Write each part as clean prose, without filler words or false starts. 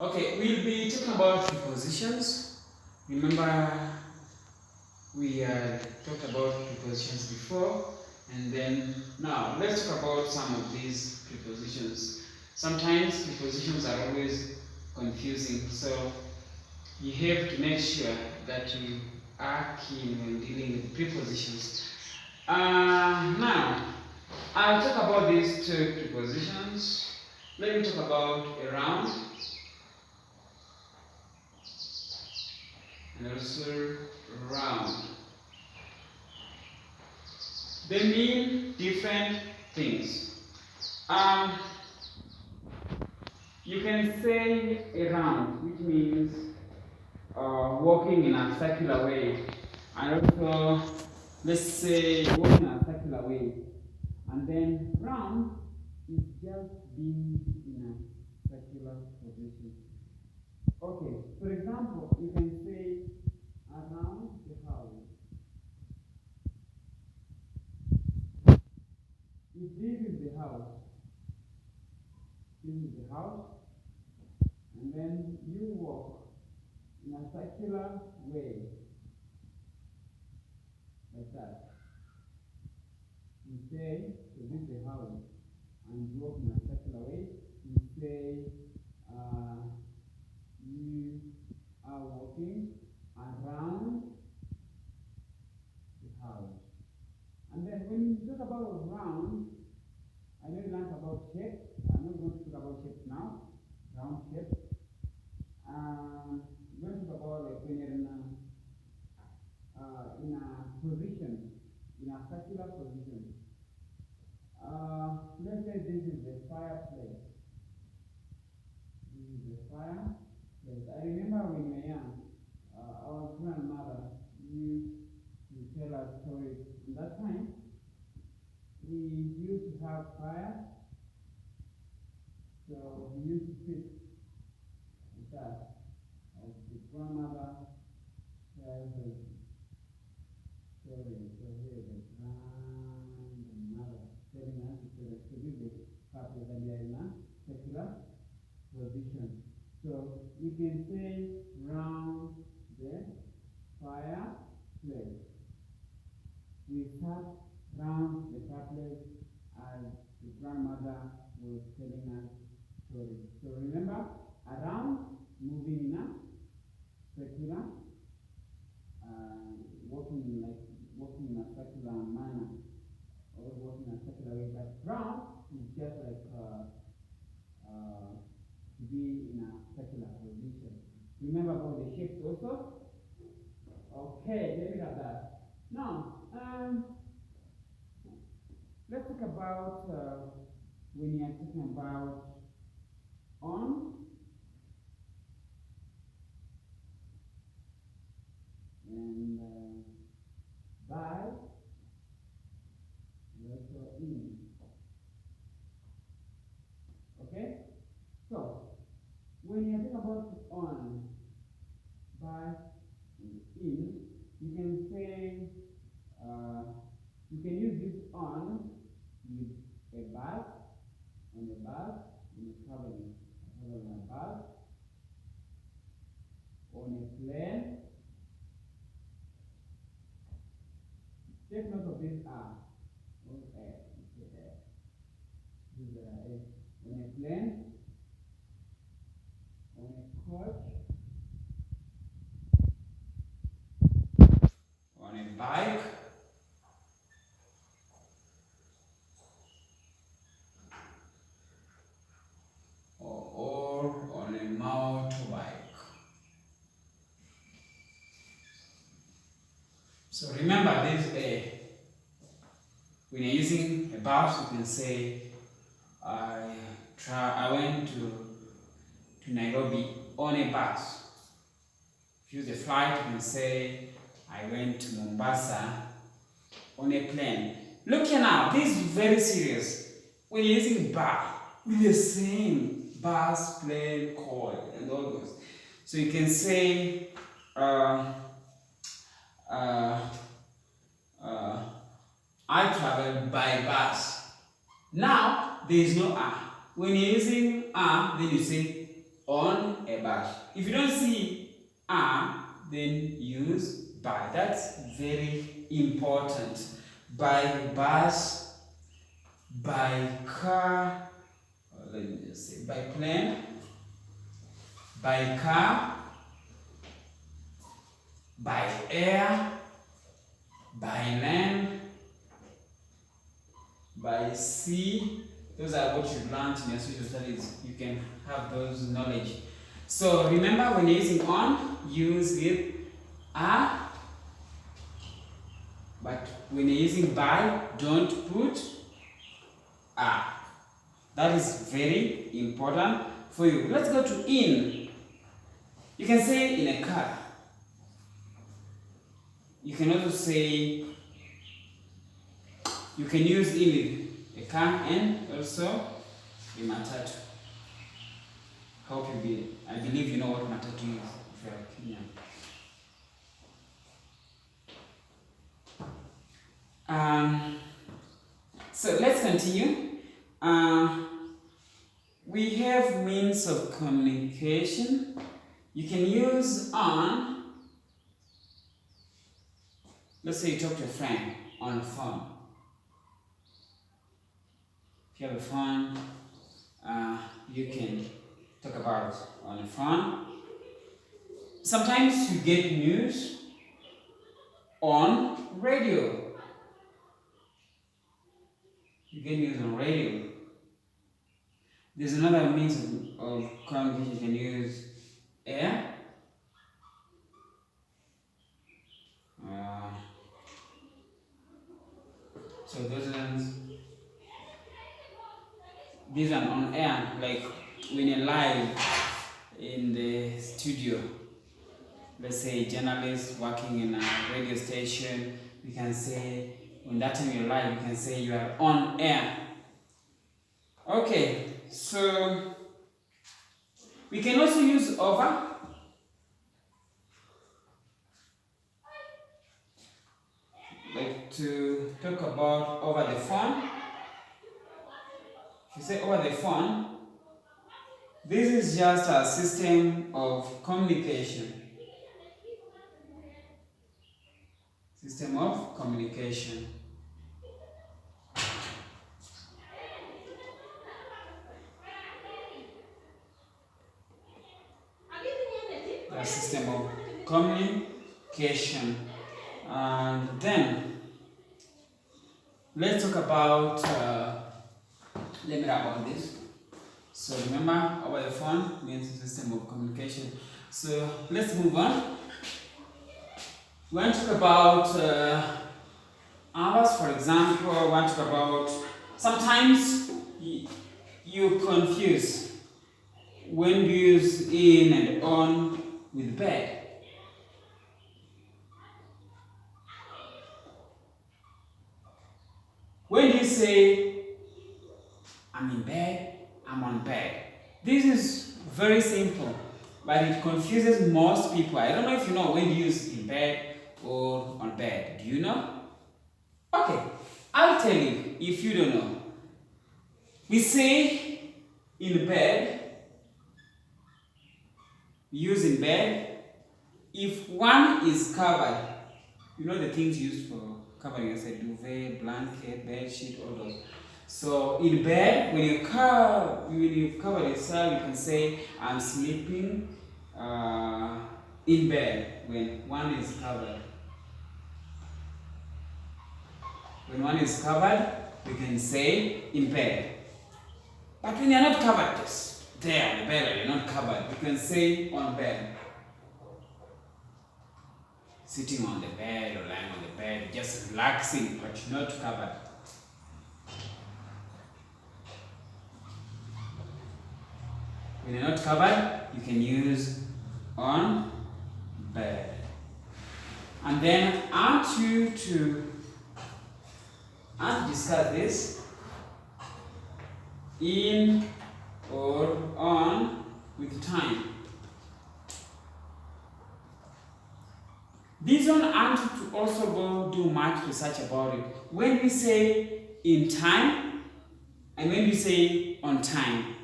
Okay, we'll be talking about prepositions. Remember, we talked about prepositions before, and then now let's talk about some of these prepositions. Sometimes prepositions are always confusing, so you have to make sure that you are keen when dealing with prepositions. Now, I'll talk about these two prepositions. Let me talk about around and also round. They mean different things. You can say around, which means walking in a circular way, and also let's say walking in a circular way, and then round is just being in a circular position. Okay, for example, you can say around the house. If this is the house, this is the house, and then you walk in a circular way, like that. You say, so this is the house, and you walk in a circular way. You say, you are walking around the house. And then when you talk about round, I know you learned about shape. I'm not going to talk about shape now. Round shape. We're going to talk about like when you're in a position, in a circular position. Let's say this is the fireplace. This is the fireplace. I remember when we were young, our grandmother used to tell us stories. At that time, we used to have fire, so we used to sit like that. As the grandmother tells us stories. So here the grandmother telling us to this is fireplace, and we are in a circular position. So we can say round the fireplace. We sat round the fireplace as the grandmother was telling us stories. So remember, around, moving in a circular, walking in a circular manner, or walking in a circular way. But round is just like to be in a circular position. Remember about the shapes also? Okay, let me have that. Now, let's talk about when you are talking about on and by, and also in. Okay? So, when you are talking about on, by, and in, you can say, you can use this on with a bus, on a bus, when you're traveling on a bus, on a plane. Take note of this R. On a plane, on a coach, on a bike, or on a motorbike. So remember this A. When you're using a bus, you can say, I went to Nairobi on a bus. If you use a flight, you can say, I went to Mombasa on a plane. Look here now, this is very serious. When you're using bus, with the same bus, plane, car, and all those. So you can say, I travel by bus. Now, there is no R. When you're using R, then you say on a bus. If you don't see a, then use by. That's very important. By bus, by car, let me just say, by plane, by car, by air, by land, by sea. Those are what you've learned in your social studies. You can have those knowledge. So remember, when you're using on, use with a. But when you're using by, don't put a. That is very important for you. Let's go to in. You can say in a car. You can also say, you can use in with a car and also a matatu. I believe you know what matatu is if you're a Kenyan. So let's continue. We have means of communication. You can use on. Let's say you talk to a friend on the phone. If you have a phone, you can talk about on the phone. Sometimes you get news on radio. You get news on radio. There's another means of communication you can use, air. So these are on air, like when you're live in the studio. Let's say a journalist working in a radio station, we can say, when that time you're live, you can say you are on air. Okay, so we can also use over. Like to talk about over the phone. If you say over the phone, this is just a system of communication. System of communication. A system of communication. And then let's talk about let me wrap on this. So remember, over the phone means a system of communication. So let's move on. We want to talk about hours, for example. We want to talk about, sometimes you confuse when you use in and on with bed. When you say, I'm in bed, I'm on bed. This is very simple, but it confuses most people. I don't know if you know when you use in bed or on bed. Do you know? Okay, I'll tell you if you don't know. We say in bed, we use in bed, if one is covered, you know the things used for covering, I said duvet, blanket, bed sheet, all those. So in bed, when you've covered yourself, you can say, I'm sleeping in bed when one is covered. When one is covered, we can say in bed. But when you're not covered, just there on the bed, you're not covered, you can say on bed. Sitting on the bed or lying on the bed, just relaxing, but you're not covered. When you're not covered, you can use on bed. And then I want you to discuss this in or on with time. This one I want you to also go do much research about it. When we say in time and when we say on time.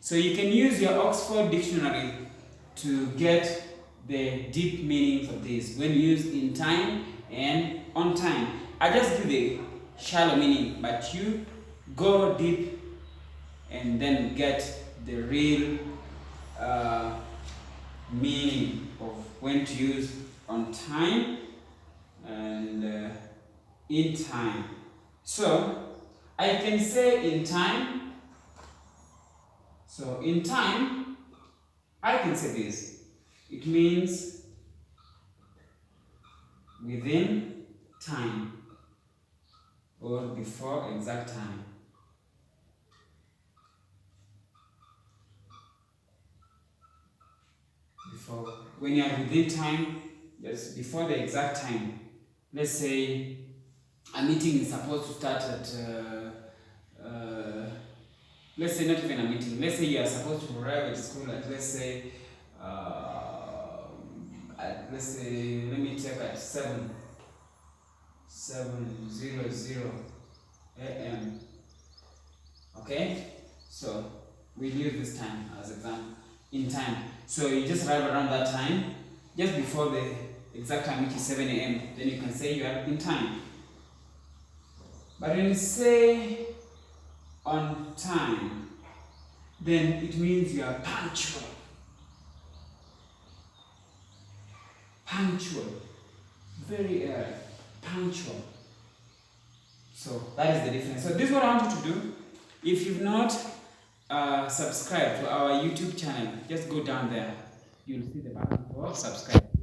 So you can use your Oxford Dictionary to get the deep meanings of this when used in time and on time. I just give the shallow meaning, but you go deep and then get the real meaning of when to use on time and in time. So I can say in time. So in time, I can say this. It means within time or before exact time. Before, when you are within time, that's before the exact time. Let's say a meeting is supposed to start at let's say not even a meeting. Let's say you are supposed to arrive at school at let's say let me check at 7:00 a.m. Okay, so we use this time as example in time. So you just arrive around that time, just before the exact time, which is 7 a.m. Then you can say you are in time. But when you say on time, then it means you are punctual. Punctual. Very punctual. So that is the difference. So this is what I want you to do. If you've not subscribed to our YouTube channel, just go down there. You'll see the button for subscribe.